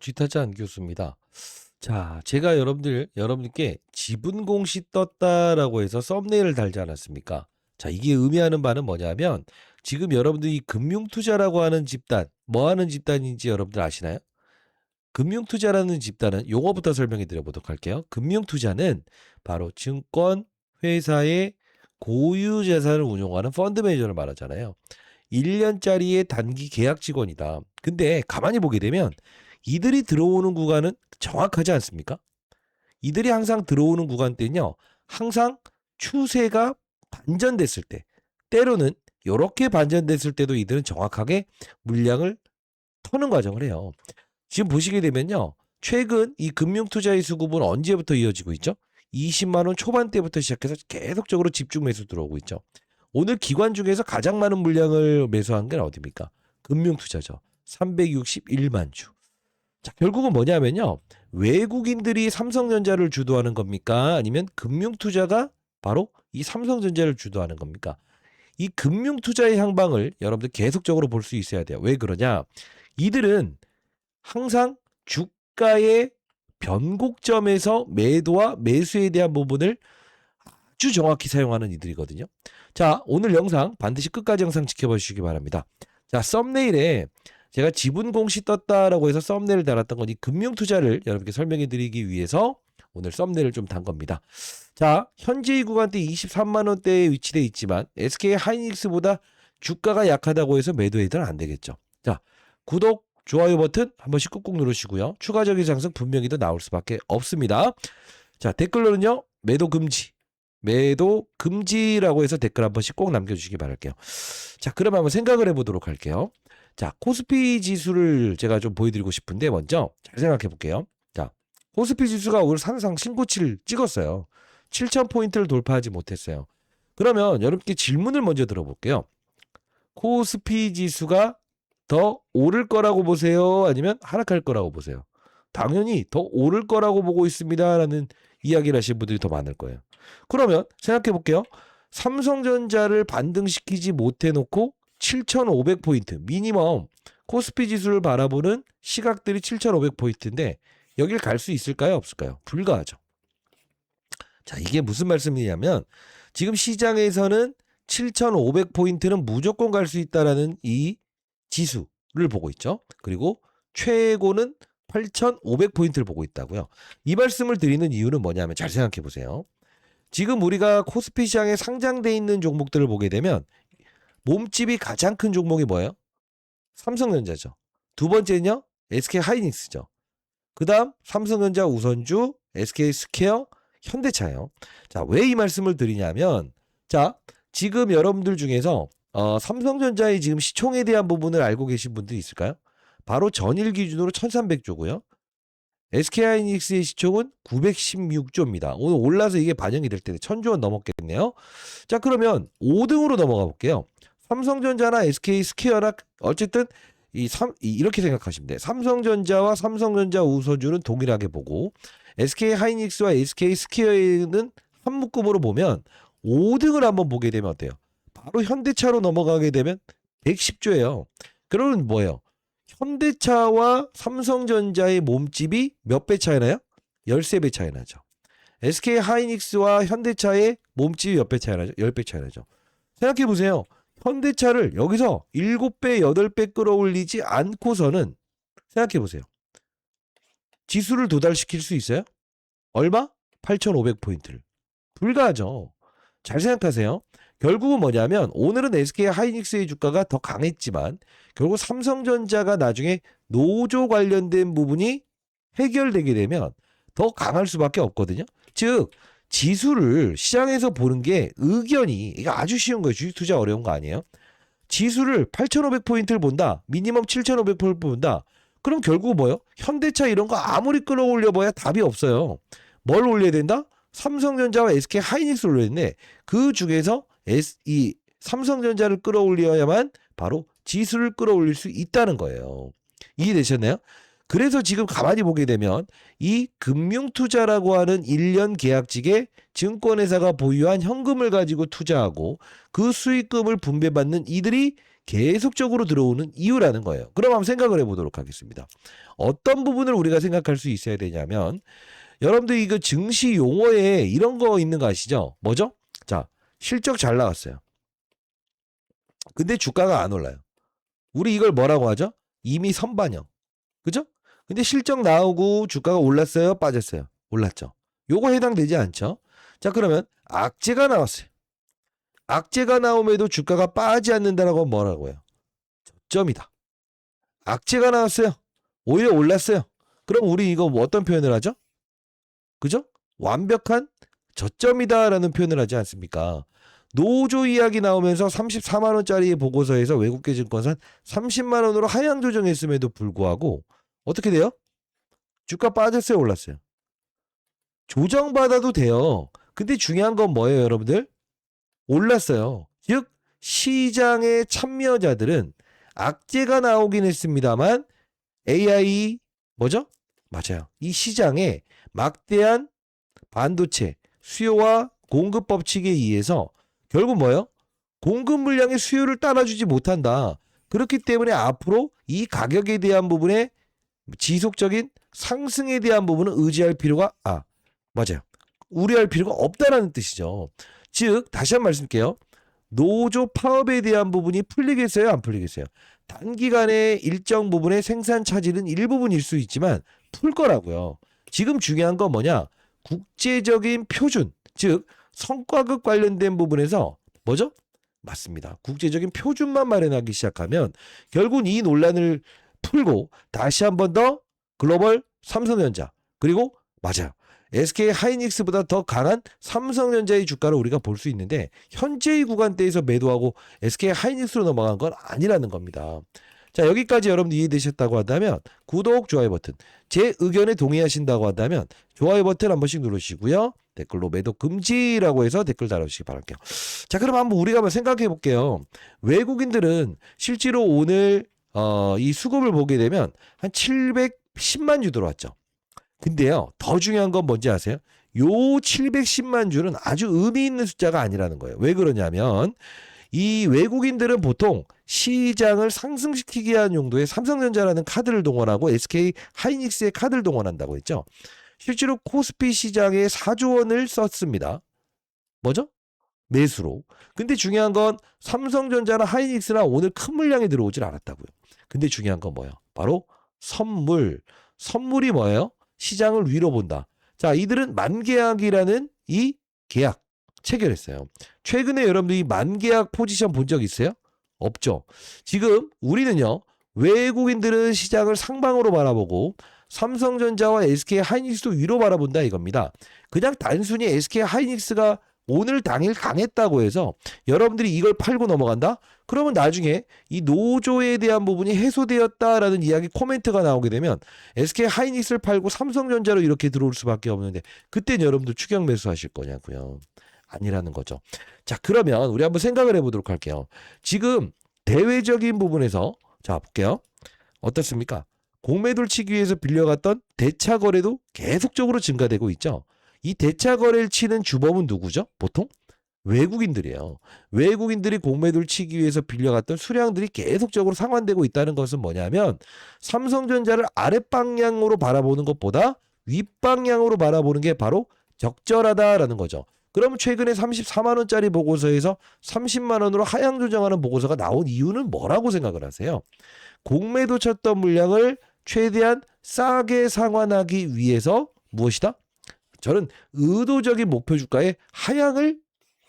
쥐타잔 교수입니다. 자, 제가 여러분들께 지분 공시 떴다라고 해서 썸네일을 달지 않았습니까? 자, 이게 의미하는 바는 뭐냐면 지금 여러분들이 금융투자라고 하는 집단, 뭐 하는 집단인지 여러분들 아시나요? 금융투자라는 집단은 용어부터 설명해 드려보도록 할게요. 금융투자는 바로 증권 회사의 고유 자산을 운용하는 펀드 매니저를 말하잖아요. 1년짜리의 단기 계약 직원이다. 근데 가만히 보게 되면 이들이 들어오는 구간은 정확하지 않습니까? 이들이 항상 들어오는 구간대는요. 항상 추세가 반전됐을 때, 때로는 이렇게 반전됐을 때도 이들은 정확하게 물량을 터는 과정을 해요. 지금 보시게 되면요. 최근 이 금융투자의 수급은 언제부터 이어지고 있죠? 20만 원 초반대부터 시작해서 계속적으로 집중 매수 들어오고 있죠. 오늘 기관 중에서 가장 많은 물량을 매수한 게 어디입니까? 금융투자죠. 361만 주. 자, 결국은 뭐냐면요. 외국인들이 삼성전자를 주도하는 겁니까? 아니면 금융투자가 바로 이 삼성전자를 주도하는 겁니까? 이 금융투자의 향방을 여러분들 계속적으로 볼 수 있어야 돼요. 왜 그러냐? 이들은 항상 주가의 변곡점에서 매도와 매수에 대한 부분을 아주 정확히 사용하는 이들이거든요. 자, 오늘 영상 반드시 끝까지 영상 지켜봐 주시기 바랍니다. 자, 썸네일에 제가 지분 공시 떴다라고 해서 썸네일을 달았던 건 이 금융투자를 여러분께 설명해 드리기 위해서 오늘 썸네일을 좀 단 겁니다. 자, 현재 이 구간대 23만 원대에 위치돼 있지만 SK 하이닉스보다 주가가 약하다고 해서 매도해서는 안 되겠죠. 자, 구독, 좋아요 버튼 한 번씩 꾹꾹 누르시고요. 추가적인 상승 분명히 더 나올 수밖에 없습니다. 자, 댓글로는요. 매도 금지라고 해서 댓글 한 번씩 꼭 남겨주시기 바랄게요. 자, 그럼 한번 생각을 해보도록 할게요. 자, 코스피 지수를 제가 좀 보여드리고 싶은데 먼저 잘 생각해 볼게요. 자, 코스피 지수가 오늘 상상 신고치를 찍었어요. 7,000포인트를 돌파하지 못했어요. 그러면 여러분께 질문을 먼저 들어볼게요. 코스피 지수가 더 오를 거라고 보세요? 아니면 하락할 거라고 보세요? 당연히 더 오를 거라고 보고 있습니다라는 이야기를 하시는 분들이 더 많을 거예요. 그러면 생각해 볼게요. 삼성전자를 반등시키지 못해 놓고 7,500포인트 미니멈 코스피 지수를 바라보는 시각들이 7,500포인트인데 여길 갈 수 있을까요? 없을까요? 불가하죠. 자, 이게 무슨 말씀이냐면 지금 시장에서는 7,500포인트는 무조건 갈 수 있다라는 이 지수를 보고 있죠. 그리고 최고는 8,500포인트를 보고 있다고요. 이 말씀을 드리는 이유는 뭐냐면 잘 생각해 보세요. 지금 우리가 코스피 시장에 상장돼 있는 종목들을 보게 되면 몸집이 가장 큰 종목이 뭐예요? 삼성전자죠. 두 번째는요. SK 하이닉스죠. 그다음 삼성전자 우선주, SK 스퀘어, 현대차예요. 자, 왜 이 말씀을 드리냐면 자, 지금 여러분들 중에서 삼성전자의 지금 시총에 대한 부분을 알고 계신 분들이 있을까요? 바로 전일 기준으로 1,300조고요. SK하이닉스의 시총은 916조입니다. 오늘 올라서 이게 반영이 될 텐데 1,000조 원 넘었겠네요. 자, 그러면 5등으로 넘어가 볼게요. 삼성전자나 SK 스퀘어나 어쨌든 이렇게 생각하시면 돼요. 삼성전자와 삼성전자 우선주는 동일하게 보고 SK 하이닉스와 SK 스퀘어는 한 묶음으로 보면 5등을 한번 보게 되면 어때요? 바로 현대차로 넘어가게 되면 110조예요. 그러면 뭐예요? 현대차와 삼성전자의 몸집이 몇 배 차이 나요? 13배 차이 나죠. SK 하이닉스와 현대차의 몸집이 몇 배 차이 나죠? 10배 차이 나죠. 생각해 보세요. 현대차를 여기서 7배, 8배 끌어올리지 않고서는 생각해 보세요. 지수를 도달시킬 수 있어요? 얼마? 8,500포인트를. 불가하죠. 잘 생각하세요. 결국은 뭐냐면 오늘은 SK 하이닉스의 주가가 더 강했지만 결국 삼성전자가 나중에 노조 관련된 부분이 해결되게 되면 더 강할 수밖에 없거든요. 즉 지수를 시장에서 보는 게 의견이 이거 아주 쉬운 거예요. 주식 투자 어려운 거 아니에요. 지수를 8,500포인트를 본다. 미니멈 7,500포인트를 본다. 그럼 결국 뭐예요? 현대차 이런 거 아무리 끌어올려봐야 답이 없어요. 뭘 올려야 된다? 삼성전자와 SK 하이닉스를 올려야 되는데 그 중에서 이 삼성전자를 끌어올려야만 바로 지수를 끌어올릴 수 있다는 거예요. 이해되셨나요? 그래서 지금 가만히 보게 되면 이 금융투자라고 하는 1년 계약직에 증권회사가 보유한 현금을 가지고 투자하고 그 수익금을 분배받는 이들이 계속적으로 들어오는 이유라는 거예요. 그럼 한번 생각을 해보도록 하겠습니다. 어떤 부분을 우리가 생각할 수 있어야 되냐면 여러분들 이거 증시 용어에 이런 거 있는 거 아시죠? 뭐죠? 자, 실적 잘 나왔어요. 근데 주가가 안 올라요. 우리 이걸 뭐라고 하죠? 이미 선반영. 그죠? 근데 실적 나오고 주가가 올랐어요? 빠졌어요? 올랐죠. 요거 해당되지 않죠? 자, 그러면 악재가 나왔어요. 악재가 나옴에도 주가가 빠지지 않는다라고 하면 뭐라고 해요? 저점이다. 악재가 나왔어요. 오히려 올랐어요. 그럼 우리 이거 뭐 어떤 표현을 하죠? 그죠? 완벽한 저점이다라는 표현을 하지 않습니까? 노조 이야기 나오면서 34만 원짜리 보고서에서 외국계 증권사 30만 원으로 하향 조정했음에도 불구하고 어떻게 돼요? 주가 빠졌어요, 올랐어요? 조정받아도 돼요. 근데 중요한 건 뭐예요, 여러분들? 올랐어요. 즉 시장의 참여자들은 악재가 나오긴 했습니다만 AI 뭐죠? 맞아요. 이 시장에 막대한 반도체 수요와 공급 법칙에 의해서 결국 뭐예요? 공급 물량의 수요를 따라주지 못한다. 그렇기 때문에 앞으로 이 가격에 대한 부분에 지속적인 상승에 대한 부분은 의지할 필요가 맞아요. 우려할 필요가 없다라는 뜻이죠. 즉 다시 한번 말씀드릴게요. 노조 파업에 대한 부분이 풀리겠어요? 안 풀리겠어요? 단기간에 일정 부분의 생산 차질은 일부분일 수 있지만 풀 거라고요. 지금 중요한 건 뭐냐? 국제적인 표준, 즉 성과급 관련된 부분에서 뭐죠? 맞습니다. 국제적인 표준만 마련하기 시작하면 결국 이 논란을 풀고 다시 한 번 더 글로벌 삼성전자 그리고 맞아요. SK 하이닉스보다 더 강한 삼성전자의 주가를 우리가 볼 수 있는데 현재의 구간대에서 매도하고 SK 하이닉스로 넘어간 건 아니라는 겁니다. 자, 여기까지 여러분들 이해되셨다고 한다면 구독, 좋아요 버튼, 제 의견에 동의하신다고 한다면 좋아요 버튼 한 번씩 누르시고요. 댓글로 매도 금지라고 해서 댓글 달아주시기 바랄게요. 자, 그럼 우리가 한번 생각해 볼게요. 외국인들은 실제로 오늘 이 수급을 보게 되면 한 710만 주 들어왔죠. 근데요, 더 중요한 건 뭔지 아세요? 요 710만 주는 아주 의미 있는 숫자가 아니라는 거예요. 왜 그러냐면 이 외국인들은 보통 시장을 상승시키기 위한 용도의 삼성전자라는 카드를 동원하고 SK 하이닉스의 카드를 동원한다고 했죠. 실제로 코스피 시장에 4조 원을 썼습니다. 뭐죠? 매수로. 근데 중요한 건 삼성전자나 하이닉스나 오늘 큰 물량이 들어오질 않았다고요. 근데 중요한 건 뭐예요? 바로 선물. 선물이 뭐예요? 시장을 위로 본다. 자, 이들은 만계약이라는 이 계약 체결했어요. 최근에 여러분들이 만계약 포지션 본 적 있어요? 없죠. 지금 우리는요. 외국인들은 시장을 상방으로 바라보고 삼성전자와 SK 하이닉스도 위로 바라본다 이겁니다. 그냥 단순히 SK 하이닉스가 오늘 당일 강했다고 해서 여러분들이 이걸 팔고 넘어간다? 그러면 나중에 이 노조에 대한 부분이 해소되었다라는 이야기 코멘트가 나오게 되면 SK 하이닉스를 팔고 삼성전자로 이렇게 들어올 수밖에 없는데 그때는 여러분들 추격 매수하실 거냐고요. 아니라는 거죠. 자, 그러면 우리 한번 생각을 해보도록 할게요. 지금 대외적인 부분에서 자 볼게요. 어떻습니까? 공매도를 치기 위해서 빌려갔던 대차 거래도 계속적으로 증가되고 있죠. 이 대차 거래를 치는 주범은 누구죠? 보통 외국인들이에요. 외국인들이 공매도를 치기 위해서 빌려갔던 수량들이 계속적으로 상환되고 있다는 것은 뭐냐면 삼성전자를 아랫방향으로 바라보는 것보다 윗방향으로 바라보는 게 바로 적절하다라는 거죠. 그럼 최근에 34만 원짜리 보고서에서 30만 원으로 하향 조정하는 보고서가 나온 이유는 뭐라고 생각을 하세요? 공매도 쳤던 물량을 최대한 싸게 상환하기 위해서 무엇이다? 저는 의도적인 목표 주가의 하향을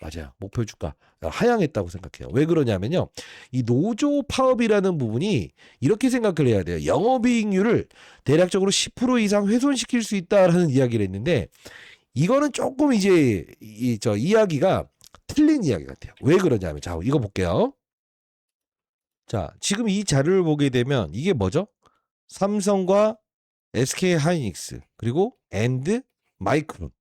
맞아요. 목표 주가 하향했다고 생각해요. 왜 그러냐면요. 이 노조 파업이라는 부분이 이렇게 생각을 해야 돼요. 영업이익률을 대략적으로 10% 이상 훼손시킬 수 있다라는 이야기를 했는데 이거는 조금 이제 저 이야기가 틀린 이야기 같아요. 왜 그러냐면 자, 이거 볼게요. 자, 지금 이 자료를 보게 되면 이게 뭐죠? 삼성과 SK 하이닉스 그리고 앤드 마이크론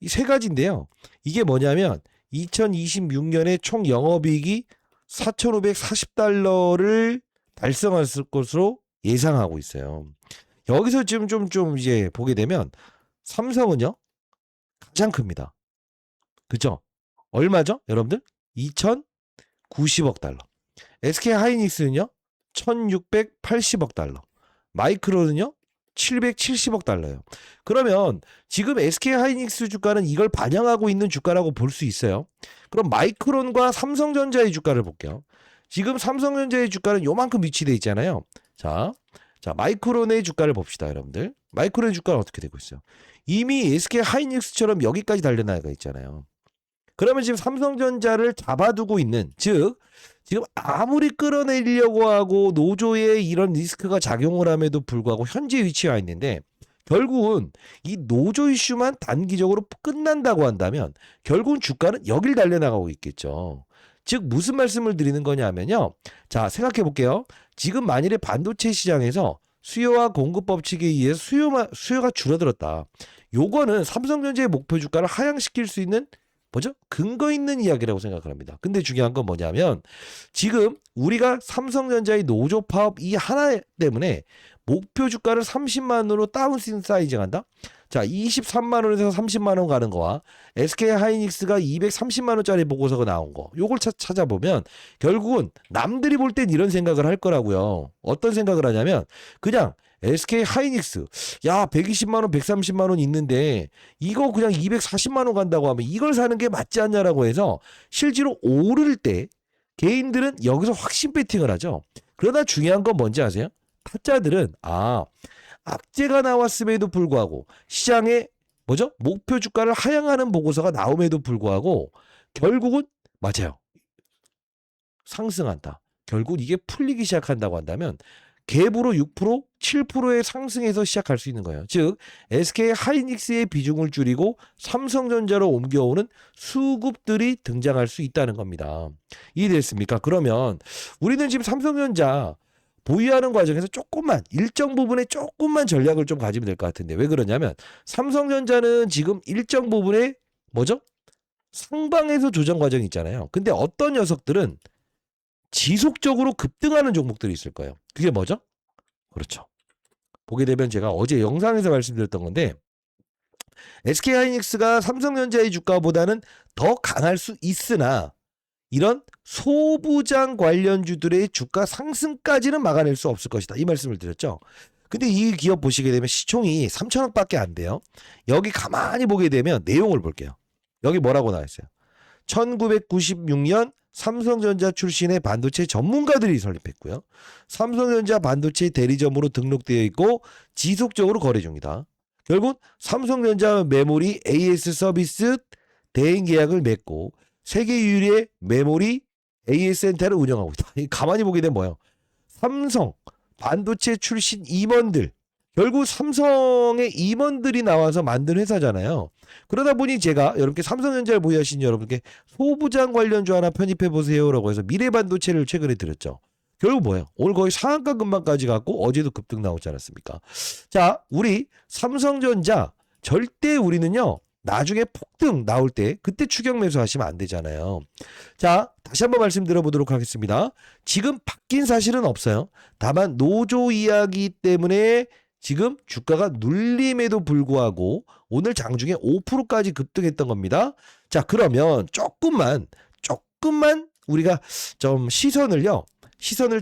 이 세 가지인데요. 이게 뭐냐면 2026년에 총 영업이익이 4,540달러를 달성했을 것으로 예상하고 있어요. 여기서 지금 좀 이제 보게 되면 삼성은요 가장 큽니다. 그죠? 얼마죠, 여러분들? 2,090억 달러. SK 하이닉스는요 1680억 달러, 마이크론은요 770억 달러예요. 그러면 지금 SK 하이닉스 주가는 이걸 반영하고 있는 주가라고 볼 수 있어요. 그럼 마이크론과 삼성전자의 주가를 볼게요. 지금 삼성전자의 주가는 요만큼 위치돼 있잖아요. 자, 마이크론의 주가를 봅시다, 여러분들. 마이크론의 주가는 어떻게 되고 있어요? 이미 SK 하이닉스처럼 여기까지 달려나가 있잖아요. 그러면 지금 삼성전자를 잡아두고 있는, 즉 지금 아무리 끌어내리려고 하고 노조에 이런 리스크가 작용을 함에도 불구하고 현재 위치에 와 있는데, 결국은 이 노조 이슈만 단기적으로 끝난다고 한다면 결국은 주가는 여길 달려나가고 있겠죠. 즉 무슨 말씀을 드리는 거냐면요. 자, 생각해 볼게요. 지금 만일에 반도체 시장에서 수요와 공급 법칙에 의해서 수요가 줄어들었다. 요거는 삼성전자의 목표 주가를 하향시킬 수 있는 뭐죠? 근거 있는 이야기라고 생각을 합니다. 근데 중요한 건 뭐냐면 지금 우리가 삼성전자의 노조 파업 이 하나 때문에 목표 주가를 30만원으로 다운 사이징 한다? 자, 23만원에서 30만원 가는 거와 SK 하이닉스가 230만원짜리 보고서가 나온 거, 요걸 찾아보면 결국은 남들이 볼 땐 이런 생각을 할 거라고요. 어떤 생각을 하냐면 그냥 SK 하이닉스 야 120만원 130만원 있는데 이거 그냥 240만원 간다고 하면 이걸 사는 게 맞지 않냐라고 해서 실제로 오를 때 개인들은 여기서 확신 배팅을 하죠. 그러나 중요한 건 뭔지 아세요? 타짜들은 악재가 나왔음에도 불구하고 시장에 뭐죠? 목표 주가를 하향하는 보고서가 나옴에도 불구하고 결국은 맞아요. 상승한다. 결국 이게 풀리기 시작한다고 한다면 갭으로 6%, 7%의 상승에서 시작할 수 있는 거예요. 즉 SK 하이닉스의 비중을 줄이고 삼성전자로 옮겨오는 수급들이 등장할 수 있다는 겁니다. 이해됐습니까? 그러면 우리는 지금 삼성전자 보유하는 과정에서 일정 부분에 조금만 전략을 좀 가지면 될 것 같은데 왜 그러냐면 삼성전자는 지금 일정 부분에 뭐죠? 상방에서 조정 과정이 있잖아요. 근데 어떤 녀석들은 지속적으로 급등하는 종목들이 있을 거예요. 그게 뭐죠? 그렇죠. 보게 되면 제가 어제 영상에서 말씀드렸던 건데 SK 하이닉스가 삼성전자의 주가보다는 더 강할 수 있으나 이런 소부장 관련주들의 주가 상승까지는 막아낼 수 없을 것이다. 이 말씀을 드렸죠. 근데 이 기업 보시게 되면 시총이 3천억밖에 안 돼요. 여기 가만히 보게 되면 내용을 볼게요. 여기 뭐라고 나와 있어요? 1996년 삼성전자 출신의 반도체 전문가들이 설립했고요. 삼성전자 반도체 대리점으로 등록되어 있고 지속적으로 거래 중이다. 결국 삼성전자 메모리 AS 서비스 대행 계약을 맺고 세계 유일의 메모리 AS 센터를 운영하고 있다. 가만히 보게 되면 뭐예요? 삼성 반도체 출신 임원들, 결국 삼성의 임원들이 나와서 만든 회사잖아요. 그러다 보니 제가 여러분께 삼성전자를 보유하신 여러분께 소부장 관련주 하나 편입해 보세요라고 해서 미래반도체를 최근에 드렸죠. 결국 뭐예요? 오늘 거의 상한가 근방까지 갔고 어제도 급등 나오지 않았습니까? 자, 우리 삼성전자 절대 우리는요. 나중에 폭등 나올 때 그때 추격 매수하시면 안 되잖아요. 자, 다시 한번 말씀드려보도록 하겠습니다. 지금 바뀐 사실은 없어요. 다만 노조 이야기 때문에 지금 주가가 눌림에도 불구하고 오늘 장중에 5%까지 급등했던 겁니다. 자, 그러면 조금만 우리가 좀 시선을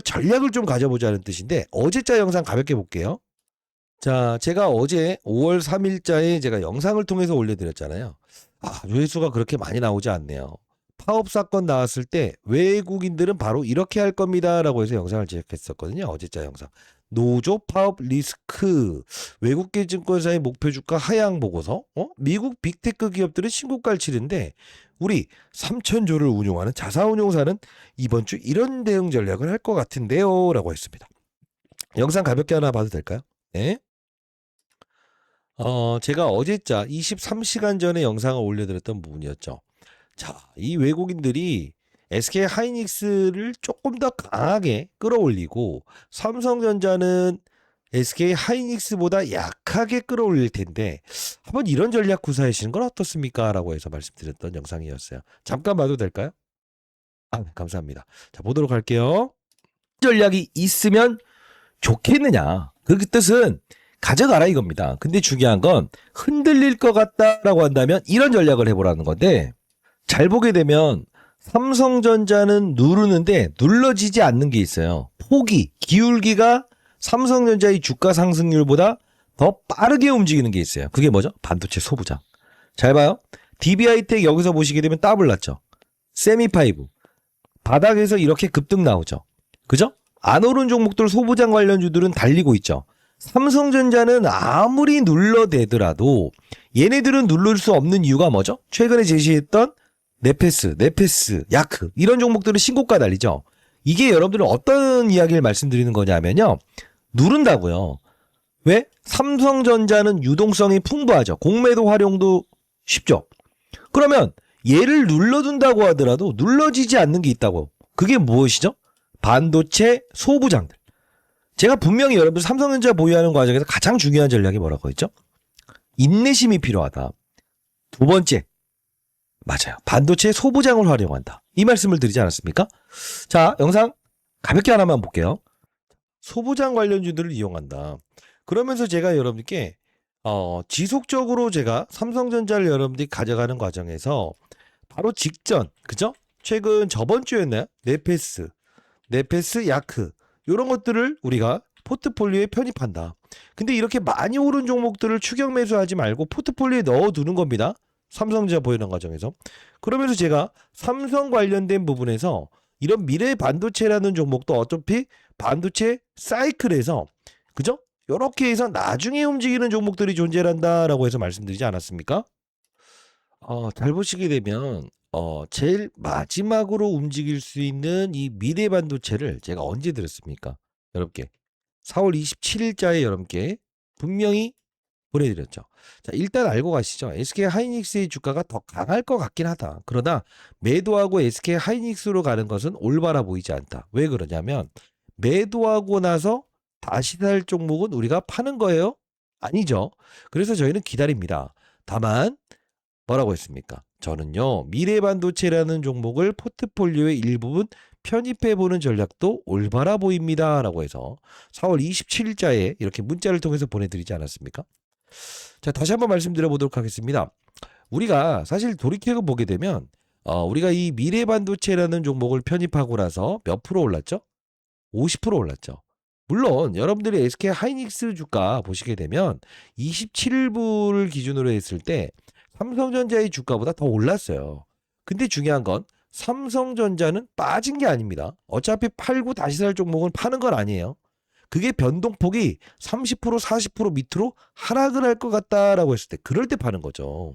전략을 좀 가져보자는 뜻인데 어제자 영상 가볍게 볼게요. 자, 제가 어제 5월 3일자에 제가 영상을 통해서 올려드렸잖아요. 조회수가 그렇게 많이 나오지 않네요. 파업 사건 나왔을 때 외국인들은 바로 이렇게 할 겁니다 라고 해서 영상을 제작했었거든요. 어제자 영상. 노조 파업 리스크, 외국계 증권사의 목표 주가 하향 보고서, 미국 빅테크 기업들은 신고가를 치는데 우리 3천조를 운용하는 자사운용사는 이번 주 이런 대응 전략을 할 것 같은데요 라고 했습니다. 영상 가볍게 하나 봐도 될까요? 네. 제가 어제자 23시간 전에 영상을 올려드렸던 부분이었죠. 자, 이 외국인들이 SK 하이닉스를 조금 더 강하게 끌어올리고 삼성전자는 SK 하이닉스보다 약하게 끌어올릴 텐데 한번 이런 전략 구사하시는 건 어떻습니까? 라고 해서 말씀드렸던 영상이었어요. 잠깐 봐도 될까요? 네, 감사합니다. 자, 보도록 할게요. 전략이 있으면 좋겠느냐? 그 뜻은 가져가라 이겁니다. 근데 중요한 건 흔들릴 것 같다라고 한다면 이런 전략을 해보라는 건데 잘 보게 되면 삼성전자는 누르는데 눌러지지 않는 게 있어요. 폭이, 기울기가 삼성전자의 주가 상승률보다 더 빠르게 움직이는 게 있어요. 그게 뭐죠? 반도체 소부장. 잘 봐요. DB하이텍 여기서 보시게 되면 더블 났죠. 세미파이브. 바닥에서 이렇게 급등 나오죠. 그죠? 안 오른 종목들 소부장 관련주들은 달리고 있죠. 삼성전자는 아무리 눌러대더라도 얘네들은 누를 수 없는 이유가 뭐죠? 최근에 제시했던 네페스, 야크 이런 종목들은 신고가 달리죠. 이게 여러분들은 어떤 이야기를 말씀드리는 거냐면요. 누른다고요. 왜? 삼성전자는 유동성이 풍부하죠. 공매도 활용도 쉽죠. 그러면 얘를 눌러둔다고 하더라도 눌러지지 않는 게 있다고. 그게 무엇이죠? 반도체 소부장들. 제가 분명히 여러분들 삼성전자 보유하는 과정에서 가장 중요한 전략이 뭐라고 했죠? 인내심이 필요하다. 두 번째, 맞아요. 반도체 소부장을 활용한다. 이 말씀을 드리지 않았습니까? 자, 영상 가볍게 하나만 볼게요. 소부장 관련주들을 이용한다. 그러면서 제가 여러분께 지속적으로 제가 삼성전자를 여러분들이 가져가는 과정에서 바로 직전, 그죠? 최근 저번 주였나요? 네페스, 야크 이런 것들을 우리가 포트폴리오에 편입한다. 근데 이렇게 많이 오른 종목들을 추격 매수하지 말고 포트폴리오에 넣어두는 겁니다. 삼성전자 보유하는 과정에서. 그러면서 제가 삼성 관련된 부분에서 이런 미래 반도체라는 종목도 어차피 반도체 사이클에서 그죠? 이렇게 해서 나중에 움직이는 종목들이 존재한다라고 해서 말씀드리지 않았습니까? 잘 보시게 되면 제일 마지막으로 움직일 수 있는 이 미래 반도체를 제가 언제 드렸습니까? 여러분께 4월 27일자에 여러분께 분명히 보내드렸죠. 자, 일단 알고 가시죠. SK 하이닉스의 주가가 더 강할 것 같긴 하다. 그러나 매도하고 SK 하이닉스로 가는 것은 올바라 보이지 않다. 왜 그러냐면 매도하고 나서 다시 살 종목은 우리가 파는 거예요? 아니죠. 그래서 저희는 기다립니다. 다만 뭐라고 했습니까? 저는요. 미래반도체라는 종목을 포트폴리오의 일부분 편입해보는 전략도 올바라 보입니다. 라고 해서 4월 27일자에 이렇게 문자를 통해서 보내드리지 않았습니까? 자, 다시 한번 말씀드려보도록 하겠습니다. 우리가 사실 돌이켜 보게 되면 우리가 이 미래반도체라는 종목을 편입하고 나서 몇 프로 올랐죠? 50% 올랐죠. 물론 여러분들이 SK 하이닉스 주가 보시게 되면 27불을 기준으로 했을 때 삼성전자의 주가보다 더 올랐어요. 근데 중요한 건 삼성전자는 빠진 게 아닙니다. 어차피 팔고 다시 살 종목은 파는 건 아니에요. 그게 변동폭이 30% 40% 밑으로 하락을 할 것 같다라고 했을 때 그럴 때 파는 거죠.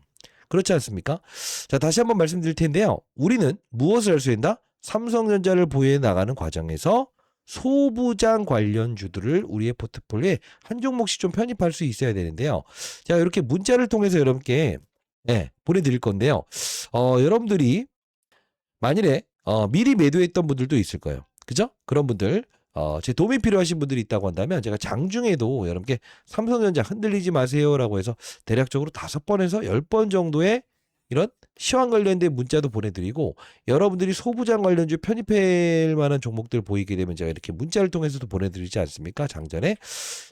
그렇지 않습니까? 자, 다시 한번 말씀드릴 텐데요. 우리는 무엇을 할 수 있다? 삼성전자를 보유해 나가는 과정에서 소부장 관련주들을 우리의 포트폴리오에 한 종목씩 좀 편입할 수 있어야 되는데요. 자, 이렇게 문자를 통해서 여러분께 보내드릴 건데요. 여러분들이 만일에 미리 매도했던 분들도 있을 거예요. 그죠? 그런 분들 제 도움이 필요하신 분들이 있다고 한다면 제가 장중에도 여러분께 삼성전자 흔들리지 마세요라고 해서 대략적으로 5번에서 10번 정도의 이런 시황 관련된 문자도 보내드리고 여러분들이 소부장 관련주 편입할 만한 종목들 보이게 되면 제가 이렇게 문자를 통해서도 보내드리지 않습니까? 장전에.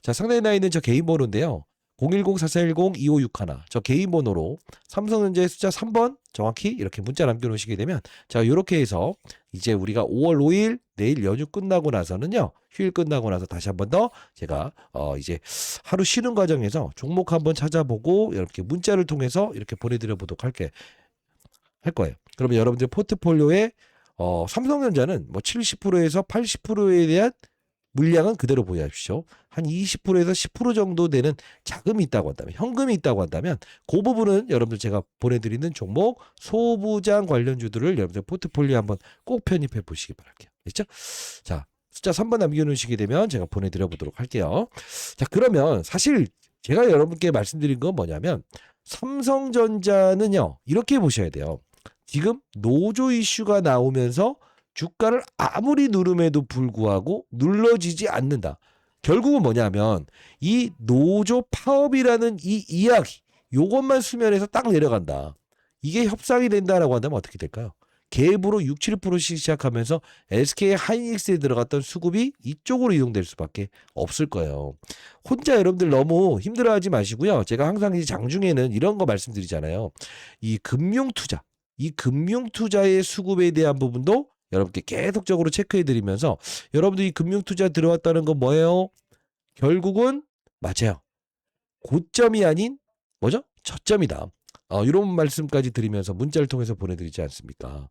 자, 상단에 나 있는 저 개인 번호인데요. 010-4410-2561 저 개인 번호로 삼성전자의 숫자 3번 정확히 이렇게 문자 남겨놓으시게 되면 자, 이렇게 해서 이제 우리가 5월 5일 내일 연휴 끝나고 나서는요, 휴일 끝나고 나서 다시 한 번 더 제가 이제 하루 쉬는 과정에서 종목 한번 찾아보고 이렇게 문자를 통해서 이렇게 보내드려 보도록 할 거예요. 그러면 여러분들 포트폴리오에 삼성전자는 뭐 70%에서 80%에 대한 물량은 그대로 보유하십시오. 한 20%에서 10% 정도 되는 자금이 있다고 한다면, 현금이 있다고 한다면 그 부분은 여러분들 제가 보내드리는 종목 소부장 관련주들을 여러분들 포트폴리오 한번 꼭 편입해 보시기 바랄게요. 됐죠? 자, 숫자 3번 남겨놓으시게 되면 제가 보내드려 보도록 할게요. 자, 그러면 사실 제가 여러분께 말씀드린 건 뭐냐면 삼성전자는요, 이렇게 보셔야 돼요. 지금 노조 이슈가 나오면서 주가를 아무리 누름에도 불구하고 눌러지지 않는다. 결국은 뭐냐면 이 노조 파업이라는 이 이야기 요것만 수면에서 딱 내려간다. 이게 협상이 된다라고 한다면 어떻게 될까요? 갭으로 6, 7%씩 시작하면서 SK 하이닉스에 들어갔던 수급이 이쪽으로 이동될 수밖에 없을 거예요. 혼자 여러분들 너무 힘들어하지 마시고요. 제가 항상 이 장중에는 이런 거 말씀드리잖아요. 이 금융 투자 이 금융투자의 수급에 대한 부분도 여러분께 계속적으로 체크해드리면서 여러분들 이 금융투자 들어왔다는 건 뭐예요? 결국은 맞아요. 고점이 아닌 뭐죠? 저점이다. 이런 말씀까지 드리면서 문자를 통해서 보내드리지 않습니까?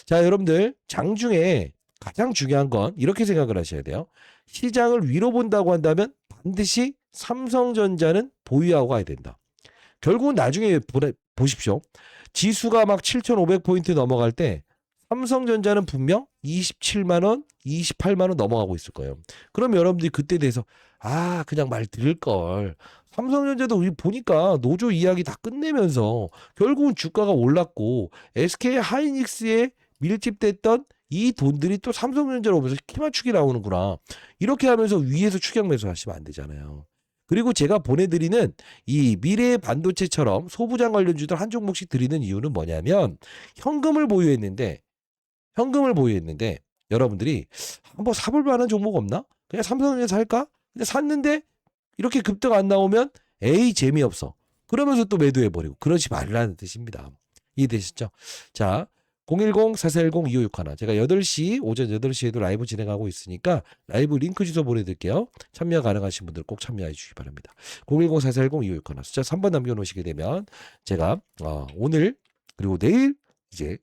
자, 여러분들 장중에 가장 중요한 건 이렇게 생각을 하셔야 돼요. 시장을 위로 본다고 한다면 반드시 삼성전자는 보유하고 가야 된다. 결국은 나중에 보십시오. 지수가 막 7,500포인트 넘어갈 때 삼성전자는 분명 27만 원, 28만 원 넘어가고 있을 거예요. 그럼 여러분들이 그때 대해서 그냥 말 들을 걸. 삼성전자도 우리 보니까 노조 이야기 다 끝내면서 결국은 주가가 올랐고 SK 하이닉스에 밀집됐던 이 돈들이 또 삼성전자로 오면서 키 맞추기 나오는구나. 이렇게 하면서 위에서 추격 매수하시면 안 되잖아요. 그리고 제가 보내드리는 이 미래 반도체처럼 소부장 관련주들 한 종목씩 드리는 이유는 뭐냐면 현금을 보유했는데 여러분들이 한번 사볼 만한 종목 없나? 그냥 삼성전자 살까? 근데 샀는데 이렇게 급등 안 나오면 에이 재미없어. 그러면서 또 매도해버리고 그러지 말라는 뜻입니다. 이해되시죠? 자, 010-4410-2561 제가 8시 오전 8시에도 라이브 진행하고 있으니까 라이브 링크 주소 보내드릴게요. 참여 가능하신 분들 꼭 참여해 주시기 바랍니다. 010-4410-2561 숫자 3번 남겨놓으시게 되면 제가 오늘 그리고 내일 이제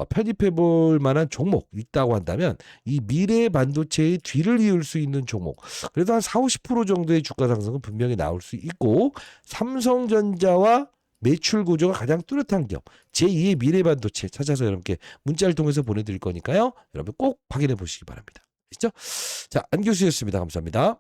편입해 볼 만한 종목 있다고 한다면 이 미래 반도체의 뒤를 이을 수 있는 종목 그래도 한 40-50% 정도의 주가 상승은 분명히 나올 수 있고 삼성전자와 매출 구조가 가장 뚜렷한 기업 제2의 미래 반도체 찾아서 여러분께 문자를 통해서 보내드릴 거니까요. 여러분 꼭 확인해 보시기 바랍니다. 아시죠? 자, 안교수였습니다. 감사합니다.